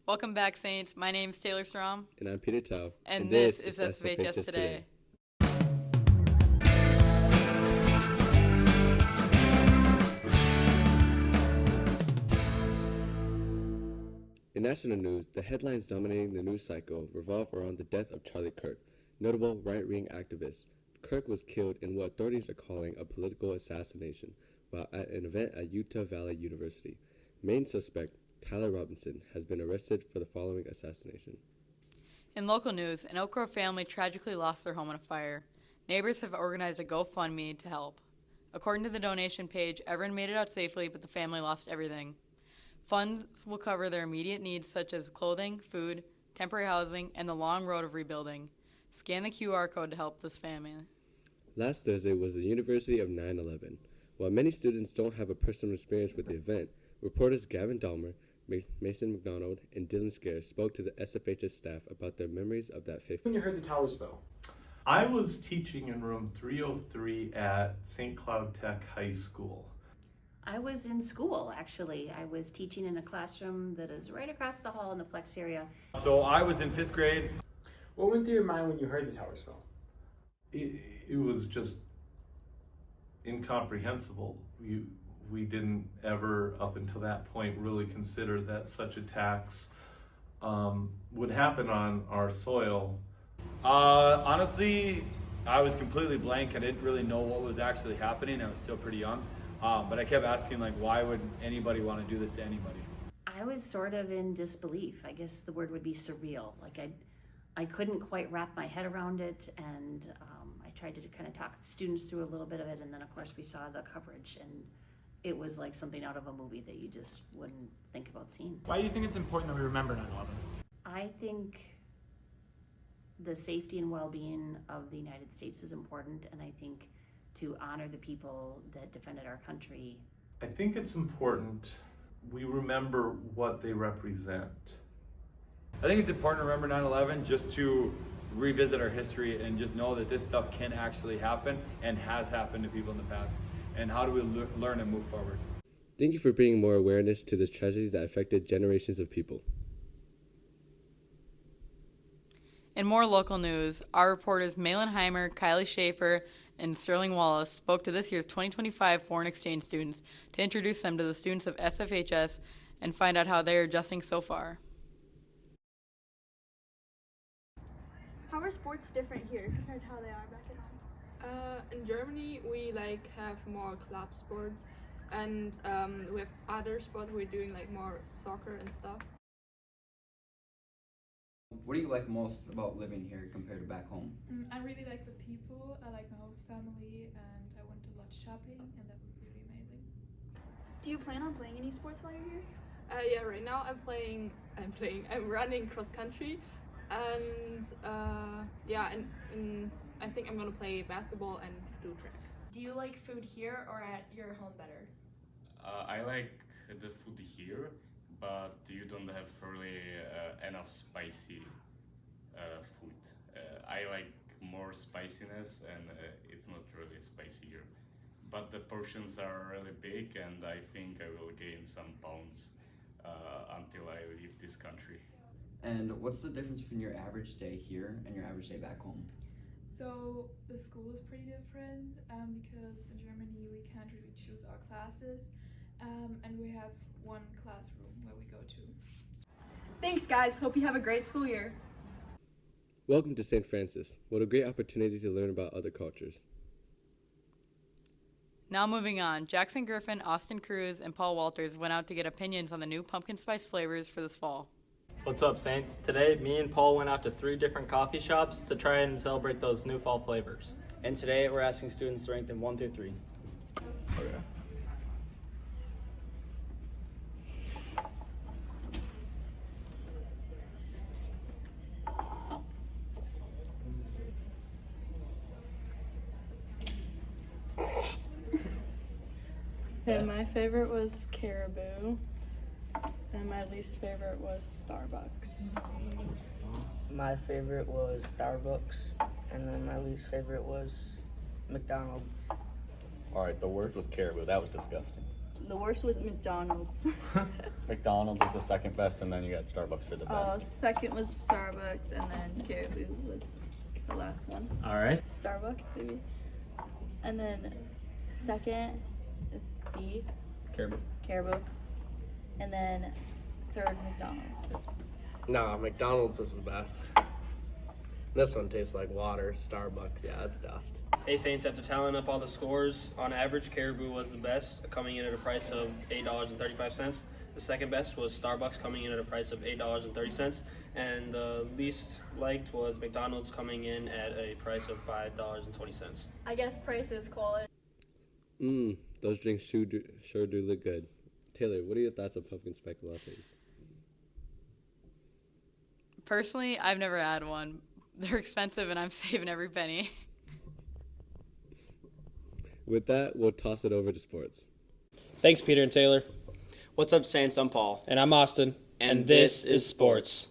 Welcome back, Saints. My name's Taylor Strom. And I'm Peter Tao. And this is SFHS Today. In national news, the headlines dominating the news cycle revolve around the death of Charlie Kirk, notable right-wing activist. Kirk was killed in what authorities are calling a political assassination while at an event at Utah Valley University. Main suspect, Tyler Robinson, has been arrested for the following assassination. In local news, an Oak Grove family tragically lost their home in a fire. Neighbors have organized a GoFundMe to help. According to the donation page, everyone made it out safely, but the family lost everything. Funds will cover their immediate needs such as clothing, food, temporary housing, and the long road of rebuilding. Scan the QR code to help this family. Last Thursday was the University of 9/11. While many students don't have a personal experience with the event, reporters Gavin Dahmer, Mason McDonald, and Dylan Scare spoke to the SFHS staff about their memories of that faith. When you heard the towers fell? I was teaching in room 303 at St. Cloud Tech High School. I was in school, actually. I was teaching in a classroom that is right across the hall in the Flex area. So I was in 5th grade. What went through your mind when you heard the towers fell? It was just incomprehensible. We didn't ever, up until that point, really consider that such attacks would happen on our soil. Honestly, I was completely blank. I didn't really know what was actually happening. I was still pretty young. But I kept asking, like, why would anybody want to do this to anybody? I was sort of in disbelief. I guess the word would be surreal. Like I couldn't quite wrap my head around it, and I tried to kind of talk the students through a little bit of it, and then of course we saw the coverage, and it was like something out of a movie that you just wouldn't think about seeing. Why do you think it's important that we remember 9/11? I think the safety and well-being of the United States is important, and I think to honor the people that defended our country. I think it's important we remember what they represent. I think it's important to remember 9/11 just to revisit our history and just know that this stuff can actually happen and has happened to people in the past. And how do we learn and move forward? Thank you for bringing more awareness to this tragedy that affected generations of people. In more local news, our reporters Malin Heimer, Kylie Schaefer, and Sterling Wallace spoke to this year's 2025 foreign exchange students to introduce them to the students of SFHS and find out how they are adjusting so far. How are sports different here compared to how they are back at home? In Germany, we have more club sports, and we have other sports we're doing more soccer and stuff. What do you like most about living here compared to back home? I really like the people. I like my host family, and I went a lot shopping, and that was really amazing. Do you plan on playing any sports while you're here? Yeah, right now I'm running cross country, and and I think I'm gonna play basketball and do track. Do you like food here or at your home better? I like the food here, but you don't have really enough spicy food. I like more spiciness, and it's not really spicy here. But the portions are really big, and I think I will gain some pounds until I leave this country. And what's the difference between your average day here and your average day back home? So the school is pretty different because in Germany we can't really choose our classes, and we have one classroom where we go to. Thanks, guys. Hope you have a great school year. Welcome to St. Francis. What a great opportunity to learn about other cultures. Now moving on, Jackson Griffin, Austin Cruz, and Paul Walters went out to get opinions on the new pumpkin spice flavors for this fall. What's up, Saints? Today, me and Paul went out to 3 different coffee shops to try and celebrate those new fall flavors. And today, we're asking students to rank them 1 through 3. Okay. Okay, my favorite was Caribou, and my least favorite was Starbucks. My favorite was Starbucks, and then my least favorite was McDonald's. All right, the worst was Caribou. That was disgusting. The worst was McDonald's. McDonald's was the second best, and then you got Starbucks for the best. Second was Starbucks, and then Caribou was the last one. All right. Starbucks, maybe. And then second is C, Caribou. And then third, McDonald's. Nah, McDonald's is the best. This one tastes like water. Starbucks, yeah, it's dust. Hey Saints, after tallying up all the scores, on average, Caribou was the best, coming in at a price of $8.35. The second best was Starbucks, coming in at a price of $8.30. And the least liked was McDonald's, coming in at a price of $5.20. I guess price is quality. Those drinks sure do look good. Taylor, what are your thoughts on pumpkin spice lattes? Personally, I've never had one. They're expensive and I'm saving every penny. With that, we'll toss it over to sports. Thanks, Peter and Taylor. What's up, Saints? I'm Paul. And I'm Austin. And this is Sports.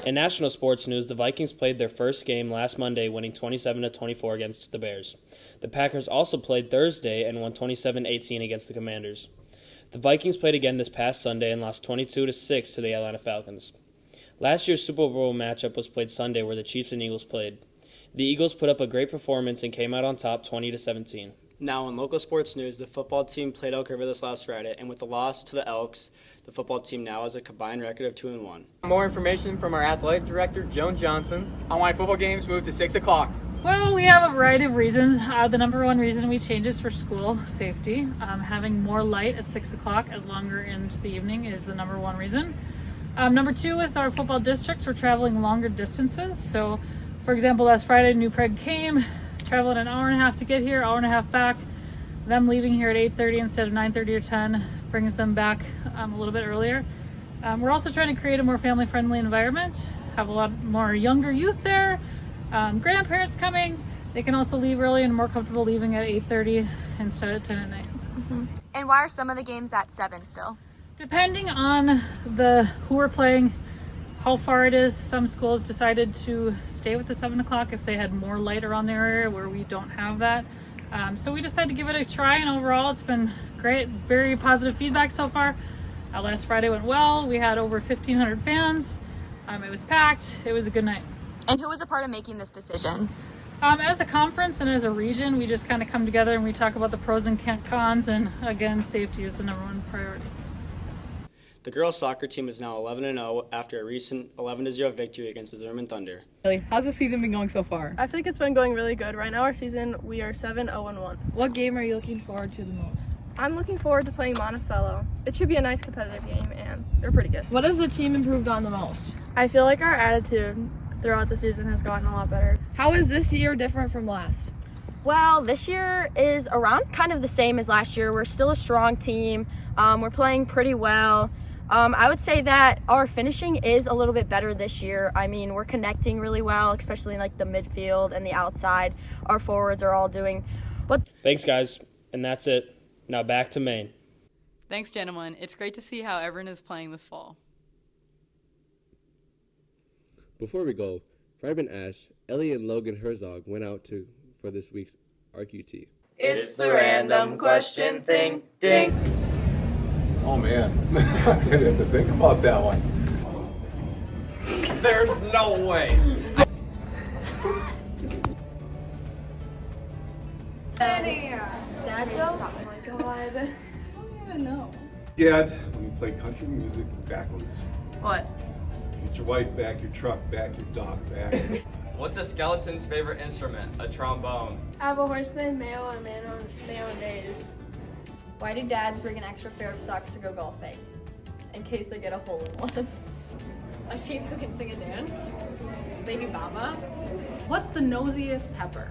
In national sports news, the Vikings played their first game last Monday, winning 27-24 against the Bears. The Packers also played Thursday and won 27-18 against the Commanders. The Vikings played again this past Sunday and lost 22-6 to the Atlanta Falcons. Last year's Super Bowl matchup was played Sunday, where the Chiefs and Eagles played. The Eagles put up a great performance and came out on top 20-17. Now, in local sports news, the football team played Elk River this last Friday, and with the loss to the Elks, the football team now has a combined record of 2-1. More information from our athletic director, Joan Johnson, on why football games moved to 6 o'clock. Well, we have a variety of reasons. The number one reason we changed is for school safety. Having more light at 6 o'clock and longer into the evening is the number one reason. Number two, with our football districts, we're traveling longer distances. So, for example, last Friday, New Prague came, traveled an hour and a half to get here, hour and a half back. Them leaving here at 8:30 instead of 9:30 or 10 brings them back a little bit earlier. We're also trying to create a more family-friendly environment, have a lot more younger youth there, grandparents coming. They can also leave early and more comfortable leaving at 8:30 instead of 10 at night. And why are some of the games at 7 still? Depending on who we're playing, how far it is, some schools decided to stay with the 7 o'clock if they had more light around their area where we don't have that. So we decided to give it a try, and overall it's been great. Very positive feedback so far. Last Friday went well. We had over 1,500 fans. It was packed. It was a good night. And who was a part of making this decision? As a conference and as a region, we just kind of come together and we talk about the pros and cons, and again, safety is the number one priority. The girls' soccer team is now 11-0 after a recent 11-0 victory against the Zimmerman Thunder. How's the season been going so far? I think it's been going really good. Right now our season, we are 7-0-1. What game are you looking forward to the most? I'm looking forward to playing Monticello. It should be a nice competitive game, and they're pretty good. What has the team improved on the most? I feel like our attitude throughout the season has gotten a lot better. How is this year different from last? Well, this year is around kind of the same as last year. We're still a strong team. We're playing pretty well. I would say that our finishing is a little bit better this year. I mean, we're connecting really well, especially in like the midfield and the outside. Our forwards are all doing what. Thanks, guys. And that's it. Now back to Maine. Thanks, gentlemen. It's great to see how everyone is playing this fall. Before we go, Friedman Ash, Ellie, and Logan Herzog went out for this week's RQT. It's the random question thing. Ding. Oh man, I have to think about that one. There's no way. Dad joke? Oh my god. I don't even know. Yet, when you play country music backwards. What? Get your wife back, your truck back, your dog back. What's a skeleton's favorite instrument? A trombone. I have a horse named Mayo and a man on days. Why do dads bring an extra pair of socks to go golfing? In case they get a hole in one. A sheep who can sing and dance? Lady Baba? What's the nosiest pepper?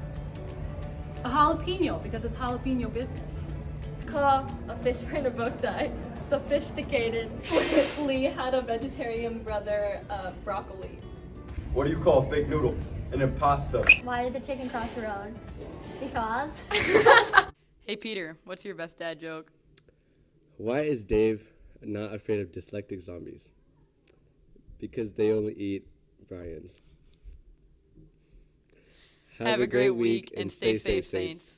A jalapeno, because it's jalapeno business. Caw, a fish wearing a bow tie. Sophisticated. Lee had a vegetarian brother, broccoli. What do you call a fake noodle? An impasta. Why did the chicken cross the road? Because. Hey, Peter, what's your best dad joke? Why is Dave not afraid of dyslexic zombies? because they only eat Brian's. Have a great week and stay safe, Saints.